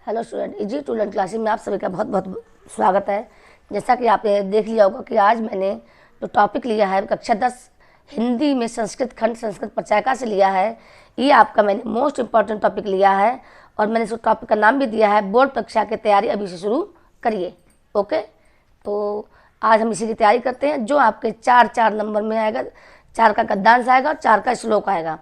Hello student, easy student classes में आप सभी का बहुत बहुत स्वागत है। जैसा कि आपने देख लिया होगा कि आज मैंने जो टॉपिक लिया है कक्षा 10 हिंदी में संस्कृत खंड संस्कृत प्रचायका से लिया है। ये आपका मैंने मोस्ट इम्पॉर्टेंट टॉपिक लिया है और मैंने इस टॉपिक का नाम भी दिया है बोर्ड परीक्षा की तैयारी अभी से शुरू करिए। ओके, तो आज हम इसी की तैयारी करते हैं जो आपके चार नंबर में आएगा। 4 का गद्यांश आएगा और 4 का श्लोक आएगा।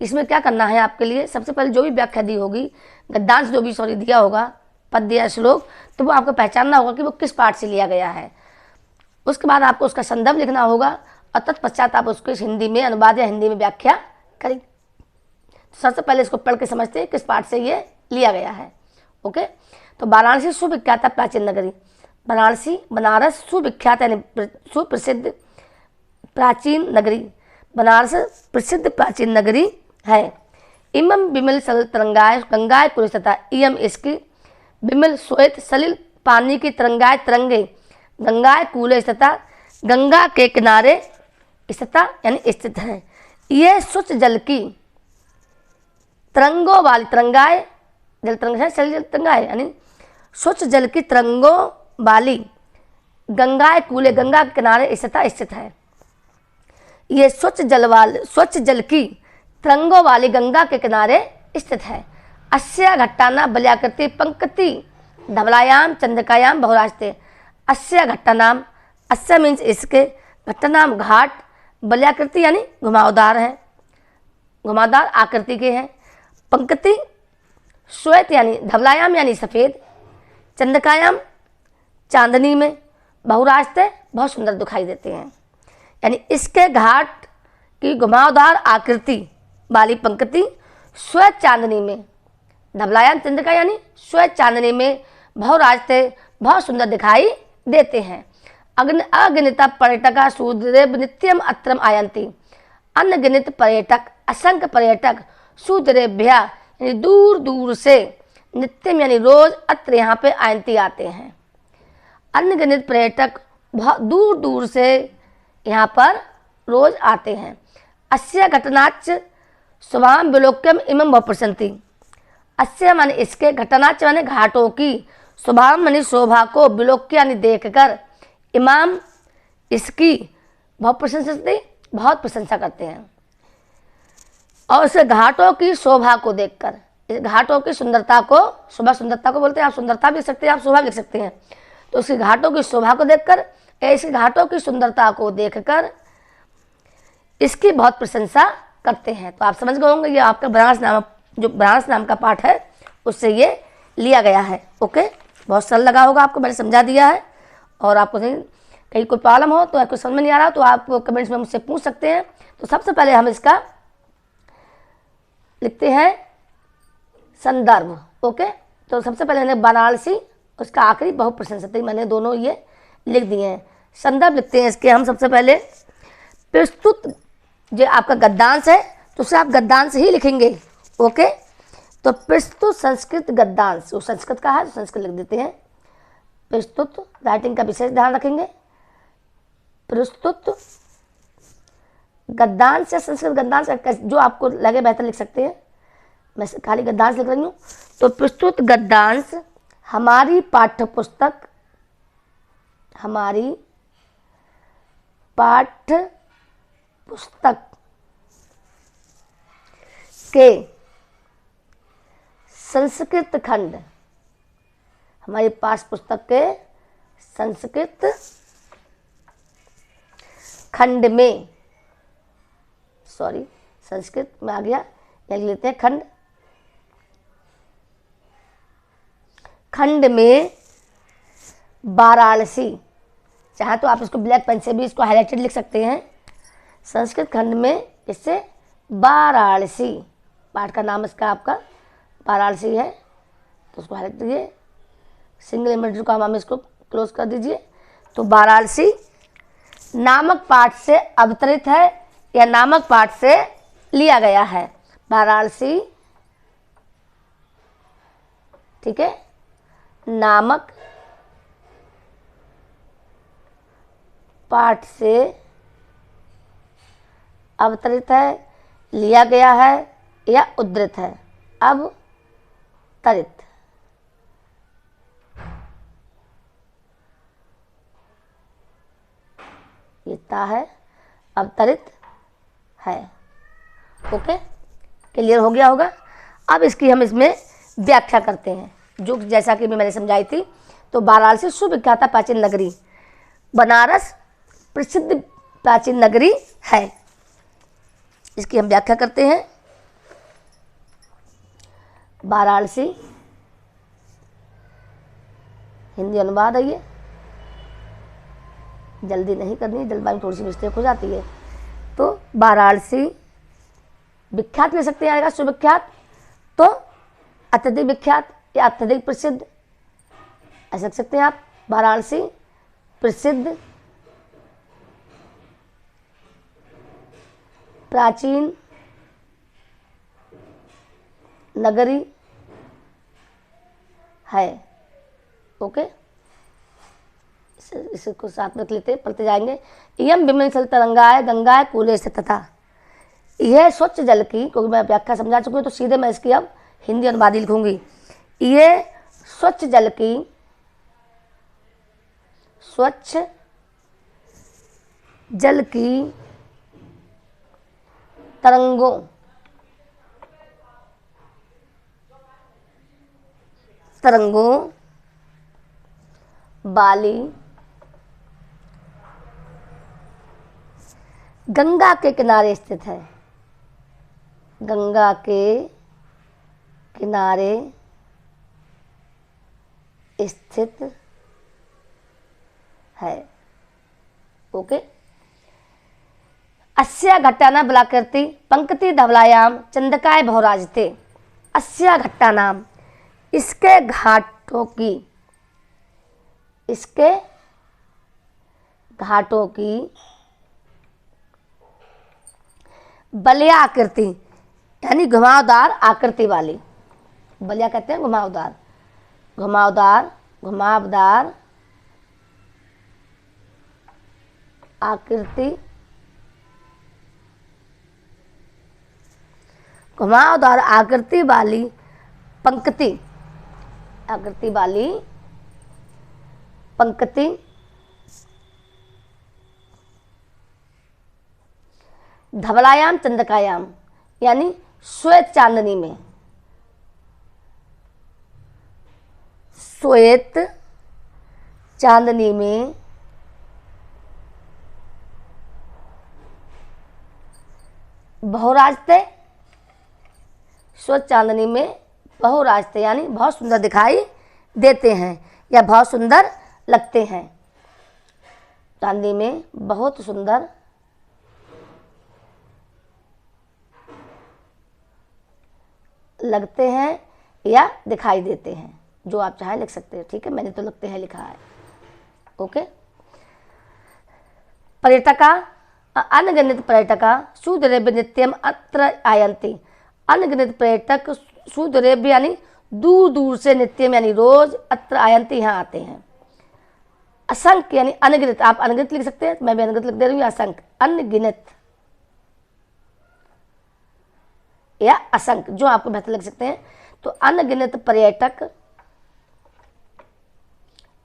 इसमें क्या करना है आपके लिए, सबसे पहले जो भी व्याख्या दी होगी, गद्यांश जो भी दिया होगा, पद्य या श्लोक, तो वो आपको पहचानना होगा कि वो किस पाठ से लिया गया है। उसके बाद आपको उसका संदर्भ लिखना होगा और तत्पश्चात आप उसको हिंदी में अनुवाद या हिंदी में व्याख्या करेंगे। सबसे पहले इसको पढ़ के समझते हैं किस पाठ से ये लिया गया है। ओके, तो वाराणसी सुविख्यात प्राचीन नगरी। वाराणसी बनारस सुविख्यात यानी सुप्रसिद्ध प्राचीन नगरी, बनारस प्रसिद्ध प्राचीन नगरी है। इमं विमल सलिल तरंगाय गंगाय कुलस्तता, इयम इसकी विमल श्वेत सलिल पानी की तरंगाय तरंगे गंगाय कूल स्थिता, गंगा के किनारे स्थिता यानी स्थित है। यह स्वच्छ जल की तरंगों वाली तरंगाय, जल तरंग है, सलिल तरंगाय यानी स्वच्छ जल की तरंगों वाली गंगाय कूले गंगा के किनारे स्थित है। ये स्वच्छ जल की तरंगों वाली गंगा के किनारे स्थित है। अस्य घट्टाना बल्याकृति पंक्ति धवलायाम चंद्रकायाम बहुरास्ते। अस्य घट्टानाम, अस्य मीन्स इसके, घट्टानाम घाट, बल्याकृति यानी घुमावदार है, घुमावदार आकृति के हैं। पंक्ति श्वेत यानी धवलायाम यानी सफ़ेद, चंद्रकायाम चांदनी में, बहुरास्ते बहुत सुंदर दिखाई देते हैं। यानी इसके घाट की घुमावदार आकृति वाली पंक्ति श्वेत चांदनी में, धवलायाम चंद्र का यानी श्वेत चांदनी में बहुरास्ते बहुत सुंदर दिखाई देते हैं। अगणित पर्यटक सुदूरेव नित्यम अत्रम आयन्ति। अनगिनत पर्यटक, असंख्य पर्यटक, सुदूरेभ्य यानी दूर दूर से, नित्यम यानी रोज, अत्र यहाँ पे आयन्ति आते हैं। अनगिनत पर्यटक बहुत दूर दूर से यहाँ पर रोज आते हैं। अस्य घटनाच शुभाम विलोक्यम इमं बहुप्रसन्ति। अस्य माने इसके, घटनाच माने घाटों की, शुभाम माने शोभा को, विलोक्य यानी देखकर, इमाम इसकी, बहुप्रशंसति बहुत प्रशंसा करते हैं। और इस घाटों की शोभा को देखकर, इस घाटों की सुंदरता को, शोभा सुंदरता को बोलते हैं, आप सुंदरता भी लिख सकते हैं, आप शोभा भी लिख सकते हैं। तो उसकी घाटों की शोभा को देखकर, ऐसी घाटों की सुंदरता को देखकर इसकी बहुत प्रशंसा करते हैं। तो आप समझ गए होंगे ये आपका बनारस नाम का पाठ है उससे ये लिया गया है। ओके, बहुत सरल लगा होगा आपको, मैंने समझा दिया है। और आपको कहीं कोई प्रॉब्लम हो तो आपको समझ में नहीं आ रहा तो आप कमेंट्स में मुझसे पूछ सकते हैं। तो सबसे पहले हम इसका लिखते हैं संदर्भ। ओके, तो सबसे पहले मैंने वाराणसी, उसका आखिरी बहुत प्रशंसति, मैंने दोनों ये लिख दिए हैं। संदर्भ लिखते हैं इसके हम सबसे पहले। प्रस्तुत जो आपका गद्यांश है तो उसे आप गद्यांश ही लिखेंगे। ओके, तो प्रस्तुत संस्कृत गद्यांश, वो संस्कृत का है तो संस्कृत लिख देते हैं। प्रस्तुत, राइटिंग का विशेष ध्यान रखेंगे। प्रस्तुत गद्यांश या संस्कृत गद्यांश जो आपको लगे बेहतर लिख सकते हैं, मैं खाली गद्यांश लिख रही हूँ। तो प्रस्तुत गद्यांश हमारी पाठ्य पुस्तक के संस्कृत खंड, हमारी पाठ्य पुस्तक के संस्कृत खंड में, संस्कृत में आ गया, लिख लेते हैं खंड, खंड में वाराणसी, चाहे तो आप इसको ब्लैक पेन से भी इसको हाईलाइटेड लिख सकते हैं। संस्कृत खंड में इससे वाराणसी, पाठ का नाम इसका आपका वाराणसी है तो उसको हाईलाइट दीजिए, सिंगल इमेज को हम इसको क्लोज कर दीजिए। तो वाराणसी नामक पाठ से अवतरित है या नामक पाठ से लिया गया है। वाराणसी, ठीक है, नामक पाठ से अवतरित है, लिया गया है या उद्धृत है। अवतरित, आता है, अवतरित है। ओके, क्लियर हो गया होगा। अब इसकी हम इसमें व्याख्या करते हैं, जो जैसा कि मैंने समझाई थी। तो वाराणसी सुविख्यात प्राचीन नगरी, बनारस प्रसिद्ध प्राचीन नगरी है। इसकी हम व्याख्या करते हैं। वाराणसी, हिंदी अनुवाद है ये, जल्दी नहीं करनी, जल्दबाजी में थोड़ी सी मिस्टेक हो जाती है। तो वाराणसी विख्यात ले सकते हैं, आएगा सुविख्यात, तो अत्यधिक विख्यात या अत्यधिक प्रसिद्ध ऐसा लिख सकते हैं आप। वाराणसी प्रसिद्ध प्राचीन नगरी है। ओके, इसको साथ में लिख लेते हैं, पढ़ते जाएंगे। इयम विमल तरंगाए गंगाए कूले से तथा, यह स्वच्छ जल की, क्योंकि मैं व्याख्या समझा चुकी हूँ तो सीधे मैं इसकी अब हिंदी अनुवाद लिखूंगी। ये स्वच्छ जल की, स्वच्छ जल की तरंगों वाली गंगा के किनारे स्थित है। गंगा के किनारे स्थित है। ओके, अस्या घट्टानाम बलाकृति पंक्ति धवलायाम चंदकाय बहुराजते। अस्या घट्टानाम, इसके घाटों की, इसके घाटों की बलिया आकृति, यानी घुमावदार आकृति वाली, बलिया कहते हैं घुमावदार, घुमावदार आकृति, घुमावदार आकृति वाली पंक्ति, धवलायाम चंदकायाम, यानी श्वेत चांदनी में, श्वेत चांदनी में बहुराजते, श्वेत चांदनी में बहुराजते, यानी बहुत सुंदर दिखाई देते हैं या बहुत सुंदर लगते हैं। चांदी में बहुत सुंदर लगते हैं या दिखाई देते हैं, जो आप चाहे लिख सकते हैं। ठीक है, मैंने तो लगते हैं लिखा है। ओके, पर्यटका अनगिनत पर्यटका सुदुरेभ्य नित्यम अत्र आयन्ति। अनगिनत पर्यटक सुदुरेभ्य यानी दूर दूर से, नित्यम यानी रोज, अत्र आयन्ति यहाँ आते हैं। असंख्य यानी अनगिनत, आप अनगिनत लिख सकते हैं, मैं भी अनगिनत लिख दे रही हूँ। असंख्य, अनगिनत या असंख्य, जो आपको बेहतर लग सकते हैं। तो अनगिनत पर्यटक,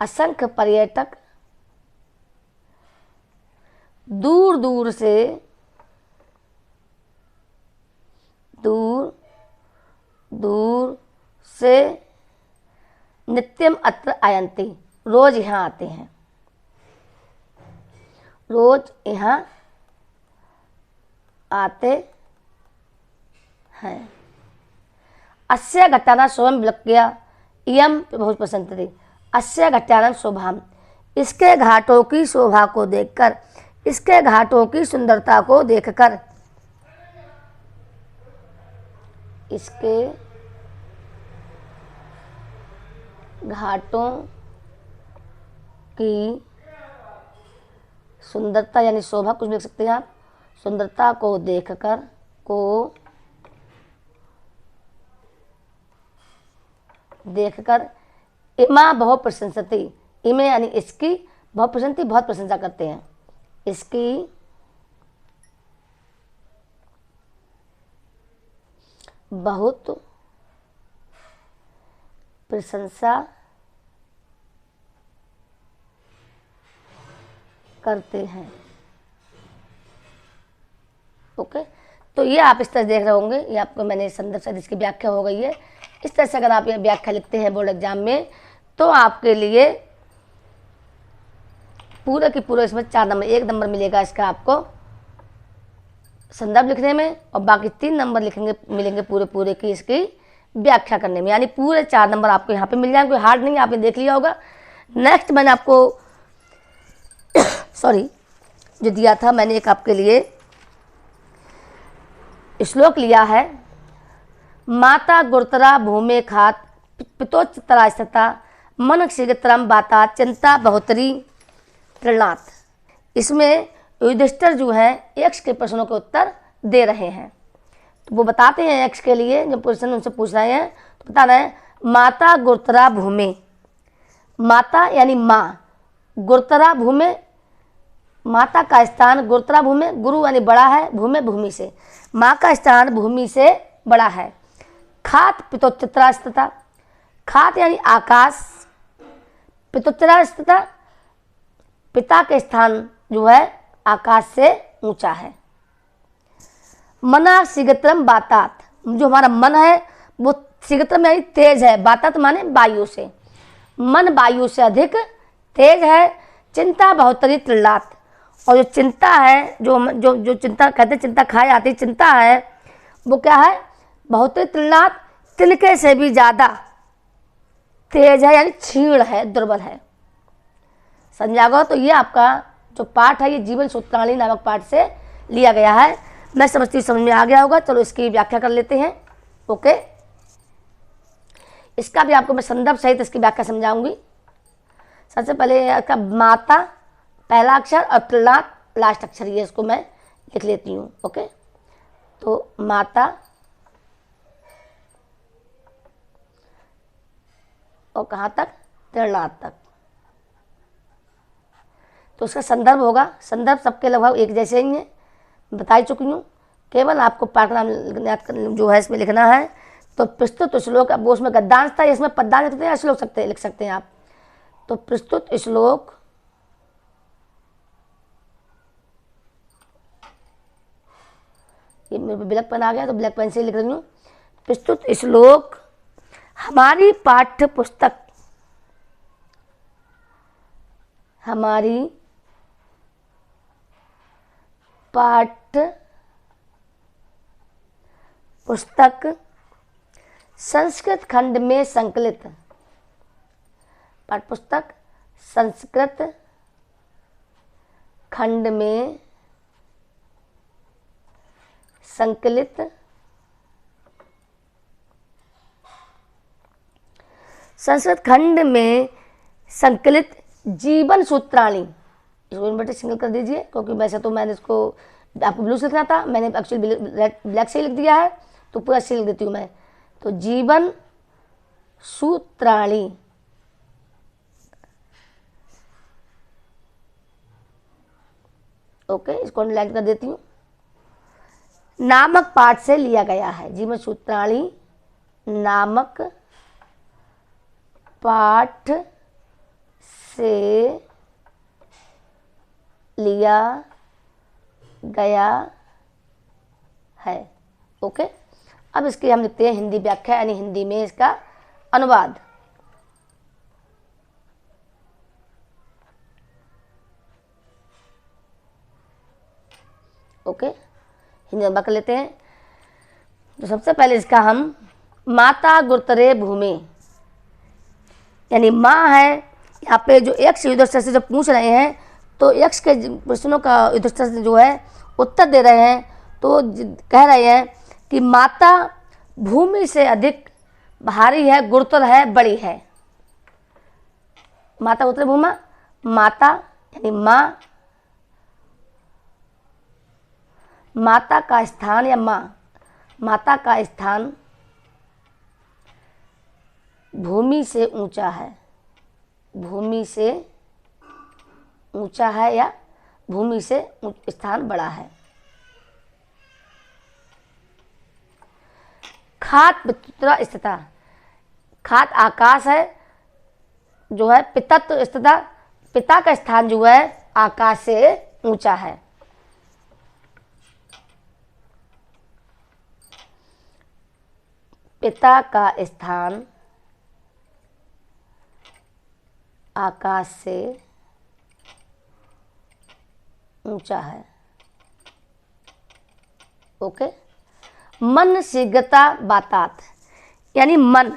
असंख्य पर्यटक दूर दूर से नित्यम अत्र आयन्ति, रोज यहाँ आते हैं, रोज यहाँ आते हैं। अस्य घट्टानां शोभं विलोक्य इयं बहुत पसंद थी। अस्य घट्टानां शोभाम, इसके घाटों की शोभा को देखकर, इसके घाटों की सुंदरता को देखकर, इसके घाटों की सुंदरता यानी शोभा, कुछ भी लिख सकते हैं आप, सुंदरता को देखकर, इमा बहुत प्रशंसती, इमे यानी इसकी, बहुत प्रशंसती बहुत प्रशंसा करते हैं, इसकी बहुत प्रशंसा करते हैं। ओके, तो ये आप इस तरह देख रहे होंगे, ये आपको मैंने संदर्भ से इसकी व्याख्या हो गई है। इस तरह से अगर आप ये व्याख्या लिखते हैं बोर्ड एग्जाम में तो आपके लिए पूरे की पूरे इसमें 4 नंबर, 1 नंबर मिलेगा इसका आपको संदर्भ लिखने में, और बाकी 3 नंबर मिलेंगे पूरे की इसकी व्याख्या करने में, यानी पूरे 4 नंबर आपको यहाँ पे मिल जाएंगे। कोई हार्ड नहीं, आपने देख लिया होगा। नेक्स्ट मैंने आपको सॉरी जो दिया था, मैंने एक आपके लिए श्लोक लिया है, माता गुरुतरा भूमे खात पितोच्चतरा स्थिता मन शीघ्रतरम बाता चिंता बहुतरी तृणात्। इसमें युधिष्ठिर जो है यक्ष के प्रश्नों के उत्तर दे रहे हैं, तो वो बताते हैं यक्ष के लिए जो प्रश्न उनसे पूछ रहे हैं, तो बता रहे हैं माता गुरुतरा भूमे, माता यानी माँ, गुरुतरा भूमे माता का स्थान, गुरुतरा भूमे गुरु यानी बड़ा है, भूमे भूमि से, माँ का स्थान भूमि से बड़ा है। खात पितोच्चतरा स्थिता, खात यानी आकाश, पितोच्चतरा स्थिता पिता के स्थान जो है आकाश से ऊंचा है। मना शीघ्रतरम बातात, जो हमारा मन है वो शीघ्रतरम यानी तेज है, बातात माने वायु से, मन वायु से अधिक तेज है। चिंता बहुतरी तृणात्, और जो चिंता है, जो चिंता कहते हैं चिंता खाई आती चिंता है, वो क्या है, बहुतरी तृणात्, तिनके से भी ज़्यादा तेज है, यानी क्षीण है, दुर्बल है। समझा गया? तो ये आपका जो पाठ है ये जीवन सूत्रावली नामक पाठ से लिया गया है। मैं समझती हूँ समझ में आ गया होगा। चलो इसकी व्याख्या कर लेते हैं। ओके, इसका भी आपको मैं संदर्भ सहित इसकी व्याख्या समझाऊंगी। सबसे पहले इसका माता पहला अक्षर और तृणात् लास्ट अक्षर, ये इसको मैं लिख लेती हूँ। ओके, तो माता और कहाँ तक, तृणात् तक। तो उसका संदर्भ होगा, संदर्भ सबके लगभग एक जैसे ही हैं, बता ही चुकी हूँ। केवल आपको पाठ नाम जो है इसमें लिखना है। तो प्रस्तुत श्लोक, अब वो उसमें गद्यांश था, इसमें पद्यांश लिखते हैं, श्लोक लिख सकते हैं आप। तो प्रस्तुत श्लोक ये मेरे ब्लैक पेन आ गया तो ब्लैक पेन से लिख रही हूँ। प्रस्तुत श्लोक हमारी पाठ्य पुस्तक, हमारी पाठ्य पुस्तक संस्कृत खंड में संकलित, पाठ्य पुस्तक संस्कृत खंड में संकलित संस्कृत खंड में संकलित जीवन सूत्राणी, इसको इन्वर्टेड सिंगल कर दीजिए, क्योंकि वैसे तो मैंने इसको आपको ब्लू से लिखना था, मैंने एक्चुअली ब्लैक से ही लिख दिया है, तो पूरा से लिख देती हूँ मैं। तो जीवन सूत्राणी ओके, इसको अंडरलाइन कर देती हूँ, नामक पाठ से लिया गया है। जीवन सूत्राणी नामक पाठ से लिया गया है। ओके, अब इसकी हम लिखते हैं हिंदी व्याख्या, यानी हिंदी में इसका अनुवाद। ओके, हिंदी अनुवाद कर लेते हैं। तो सबसे पहले इसका हम माता गुरुतरे भूमि, यानी माँ है। यहाँ पे जो यक्ष युधिष्ठिर से जो पूछ रहे हैं, तो यक्ष के प्रश्नों का युधिष्ठिर जो है उत्तर दे रहे हैं। तो कह रहे हैं कि माता भूमि से अधिक भारी है, गुरुतर है, बड़ी है। माता गुरुतर भूमा, माता यानी माँ, माता का स्थान या माँ, माता का स्थान भूमि से ऊंचा है, भूमि से ऊंचा है या भूमि से स्थान बड़ा है। खात पितृत्व स्थिता, खात आकाश है जो है, पितत्व स्थिता पिता का स्थान जो है आकाश से ऊंचा है। पिता का स्थान आकाश से ऊंचा है। ओके। मन शीघ्रता बातात, यानी मन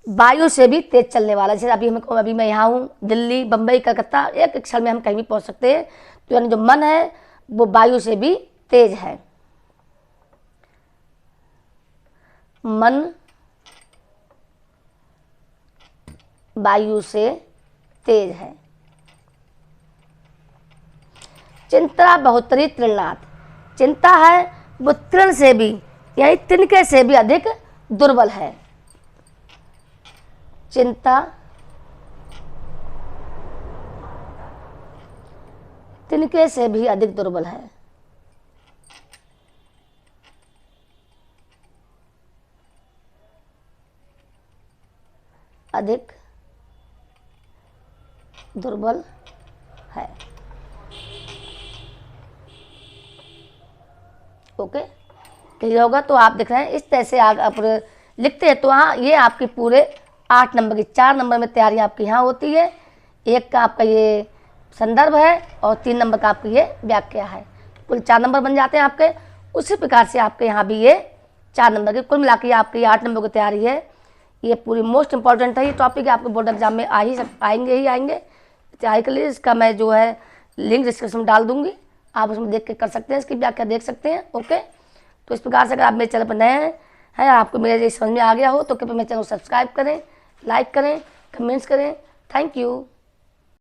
वायु से भी तेज चलने वाला। जैसे अभी मैं यहाँ हूँ, दिल्ली, बम्बई, कलकत्ता, एक क्षण में हम कहीं भी पहुँच सकते हैं। तो यानी जो मन है वो वायु से भी तेज है। मन वायु से तेज है। चिंता बहुतरी तृणात्, चिंता है वो तृण से भी यानी तिनके से भी अधिक दुर्बल है। चिंता तिनके से भी अधिक दुर्बल है। अधिक दुर्बल है। ओके, क्लियर होगा। तो आप देख रहे हैं इस तरह से आप लिखते हैं तो हाँ, ये आपके पूरे 8 नंबर की 4 नंबर में तैयारी आपकी यहाँ होती है। एक का आपका ये संदर्भ है और 3 नंबर का आपकी ये व्याख्या है। कुल 4 नंबर बन जाते हैं आपके। उसी प्रकार से आपके यहाँ भी ये 4 नंबर की कुल मिला के आपकी 8 नंबर की तैयारी है। ये पूरी मोस्ट इंपॉर्टेंट है। ये टॉपिक आपके बोर्ड एग्जाम में आएंगे। तैयारी के लिए इसका मैं जो है लिंक डिस्क्रिप्शन में डाल दूंगी, आप उसमें देख के कर सकते हैं, इसकी व्याख्या देख सकते हैं। ओके, तो इस प्रकार से अगर आप मेरे चैनल पर नए हैं, आपको मेरे समझ में आ गया हो तो कृपया मेरे चैनल को सब्सक्राइब करें, लाइक करें, कमेंट्स करें। Thank you.